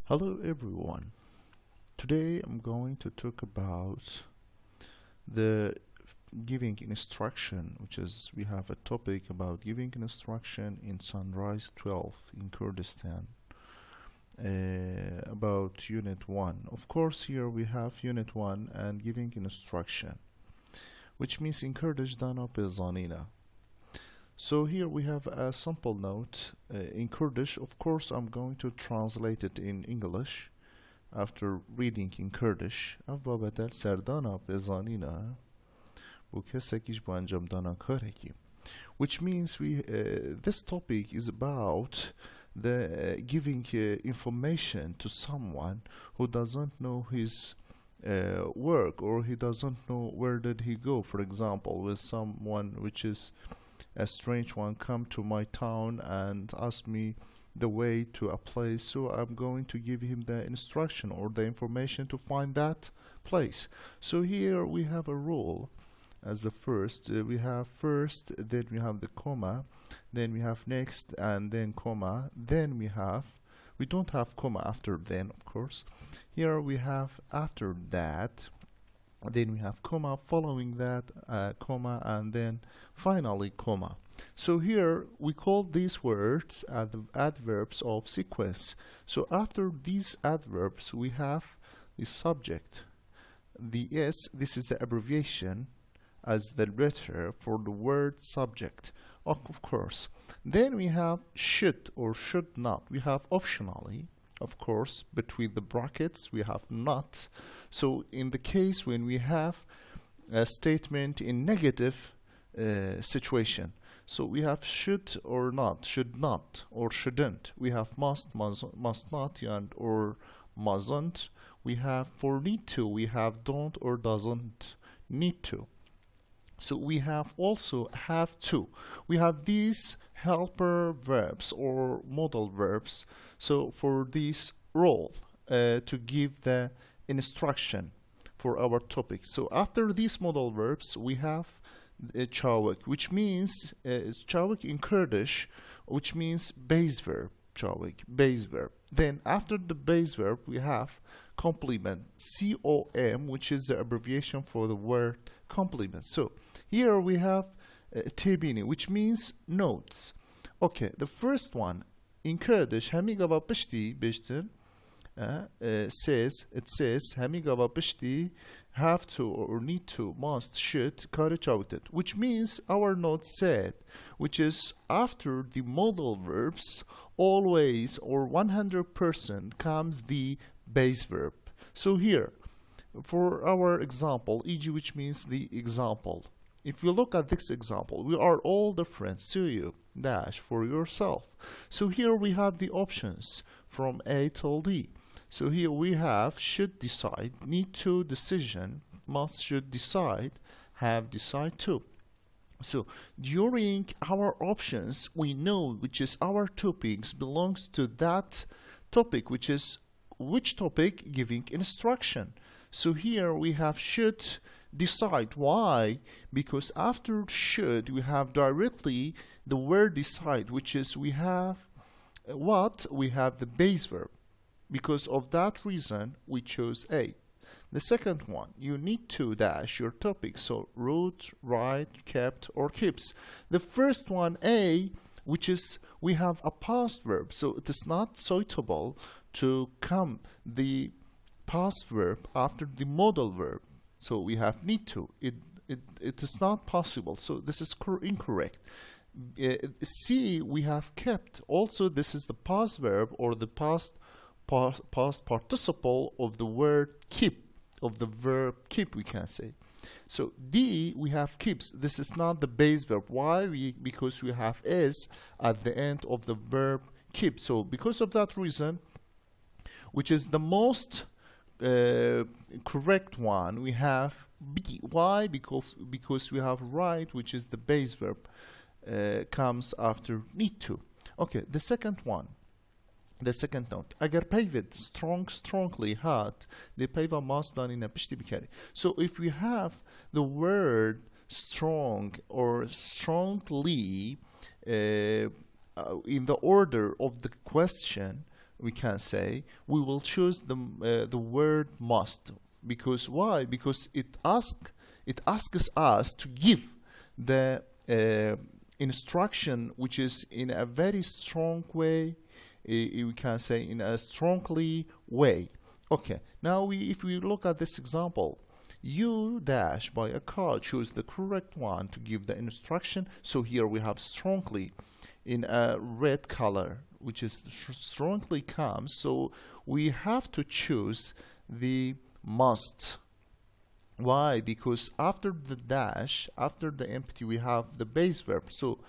Hello everyone. Today I'm going to talk about the giving instruction, which is we have a topic about giving instruction in Sunrise 12 in Kurdistan, about Unit 1. Of course, here we have Unit 1 and giving instruction, which means in Kurdish Dana Bezanina. So here we have a simple note in Kurdish. Of course, I'm going to translate it in English after reading in Kurdish. Avva bedel serdana bezanina bu kesekish bu anjam dana kareki. Which means this topic is about the giving information to someone who doesn't know his work, or he doesn't know where did he go. For example, with someone which is a strange one come to my town and ask me the way to a place, so I'm going to give him the instruction or the information to find that place. So here we have a rule as the first. We have first, then we have the comma, then we have next, and then comma, then we don't have comma after then, of course. Here we have after that, then we have comma, following that comma, and then finally comma. So here we call these words the adverbs of sequence. So after these adverbs we have the subject. The S, this is the abbreviation as the letter for the word subject, of course. Then we have should or should not. We have optionally, of course, between the brackets we have not. So in the case when we have a statement in negative situation, so we have should or not, should not or shouldn't. We have must not, and or mustn't. We have for need to, we have don't or doesn't need to. So we have also have to. We have these helper verbs or modal verbs. So for this role to give the instruction for our topic. So after these modal verbs we have çavuk, which means çavuk in Kurdish, which means base verb. Çavuk, base verb. Then after the base verb we have complement, COM, which is the abbreviation for the word complement. So here we have tebini, which means notes. Okay, the first one in Kurdish, Hamigava Pishti Bishtin says, Hamigava Pishti have to or need to, must, should, karıçavtet, which means our note said, which is after the modal verbs, always or 100% comes the base verb. So here, for our example, e.g., which means the example. If you look at this example, we are all different, so you dash for yourself. So here we have the options from A till D. So here we have should decide, need to decision, must should decide, have decide to. So during our options, we know which is our topics belongs to that topic, which is which topic giving instruction. So here we have should decide. Why? Because after should we have directly the word decide, which is we have what? We have the base verb. Because of that reason we chose A. The second one, you need to dash your topic. So wrote, write, kept, or keeps. The first one, A, which is we have a past verb, so it is not suitable to come the past verb after the modal verb. So we have need to. It is not possible. So this is incorrect. C, we have kept. Also, this is the past verb or the past participle of the word keep, of the verb keep, we can say. So D, we have keeps. This is not the base verb. Why? Because we have is at the end of the verb keep. So because of that reason, which is the most correct one, we have B. Why? Because we have right, which is the base verb, comes after need to. Okay, the second one. The second note. Agar paved strongly hard, the pava must done in a pishti bikari. So if we have the word strong or strongly in the order of the question, we can say, we will choose the word must. Because why? Because it asks us to give the instruction which is in a very strong way, we can say in a strongly way. Okay, now if we look at this example, you dash by a car, choose the correct one to give the instruction. So here we have strongly in a red color, which is strongly comes, so we have to choose the must. Why? Because after the dash, after the empty, we have the base verb. So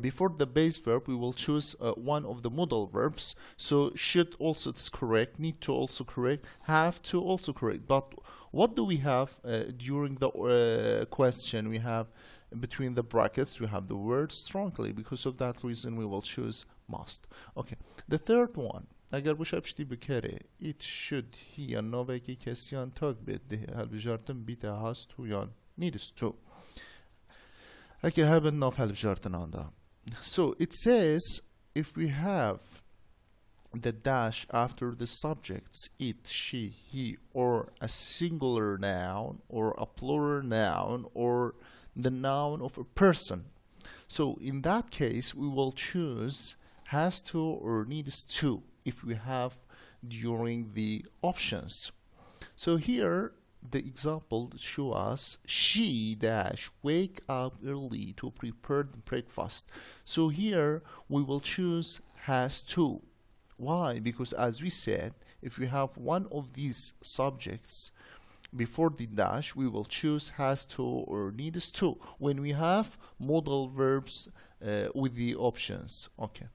before the base verb, we will choose one of the modal verbs. So should also it's correct, need to also correct, have to also correct. But what do we have during the question? We have between the brackets, we have the word strongly. Because of that reason, we will choose must. Okay, the third one. اگر بشه پشتی بکره it should he یا نوه که کسیان تاک بده هل بجارتن بیته هاست تو یا needs to اگه hebben ناف هل بجارتن آندا. So it says if we have the dash after the subjects it, she, he, or a singular noun or a plural noun or the noun of a person. So in that case we will choose has to or needs to if we have during the options. So here the example show us she dash wake up early to prepare the breakfast. So here we will choose has to. Why? Because as we said, if we have one of these subjects before the dash, we will choose has to or needs to when we have modal verbs with the options. Okay.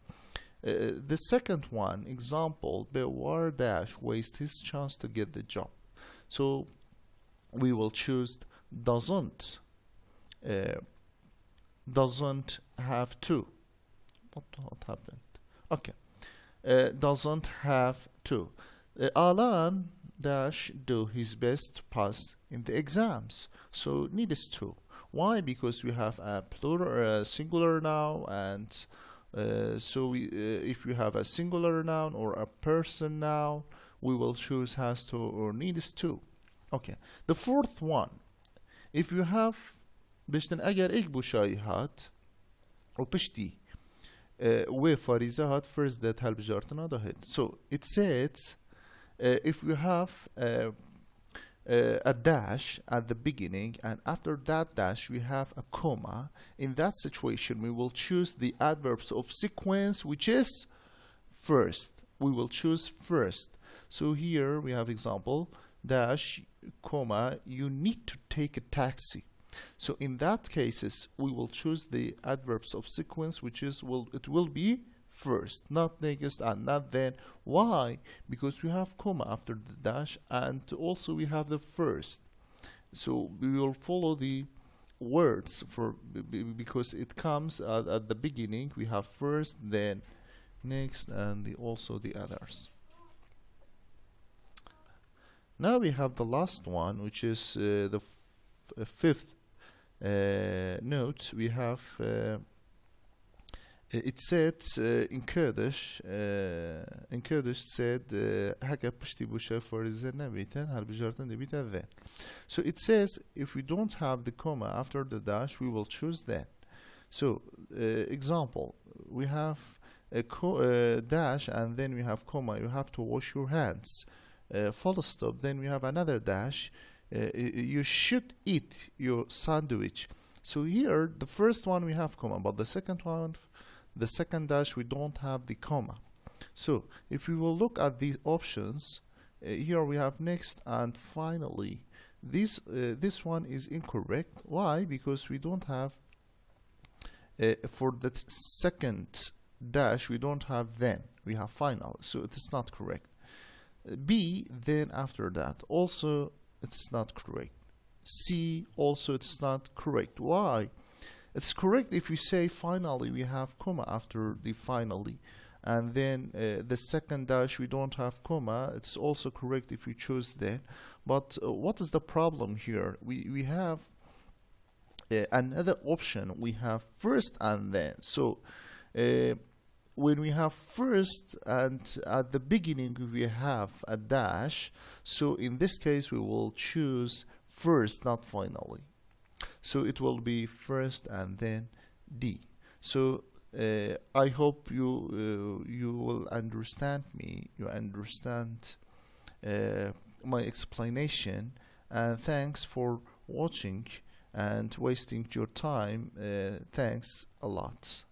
The second one, example, Bewar dash waste his chance to get the job. So we will choose doesn't have to. What happened? Okay. Doesn't have to. Alan dash do his best to pass in the exams. So needs to. Why? Because we have a plural, singular noun, and so if we have a singular noun or a person noun, we will choose has to or needs to. Okay. The fourth one, if you have بشتن اگر ایک بوشایی هات و پشتی و فاریزه هات first that هل بجارتنا داهد. So it says if you have a dash at the beginning and after that dash we have a comma, in that situation we will choose the adverbs of sequence which is first. We will choose first. So here we have example dash comma you need to take a taxi. So in that cases we will choose the adverbs of sequence which is it will be first, not next and not then. Why? Because we have comma after the dash and also we have the first. So we will follow the words for because it comes at the beginning. We have first, then next, and also the others. Now we have the last one, which is the fifth note. We have it says in Kurdish said حكى پشتی بوشه فارزه نبیتن هر بجارتن دبیتن then. So it says if we don't have the comma after the dash we will choose then. So example, we have a dash and then we have comma, you have to wash your hands, full stop, then we have another dash, you should eat your sandwich. So here the first one we have comma, but the second one, the second dash we don't have the comma. So if we will look at the options, here we have next and finally. This one is incorrect. Why? Because we don't have for the second dash we don't have then, we have final, so it is not correct. B, then after that, also it's not correct. C, also it's not correct. Why? It's correct if we say finally we have comma after the finally, and then the second dash we don't have comma. It's also correct if we choose then. But what is the problem here? We have another option. We have first and then. So when we have first and at the beginning we have a dash, so in this case we will choose first, not finally. So it will be first and then D. So I hope you will understand me, you understand my explanation, and thanks for watching and wasting your time. Thanks a lot.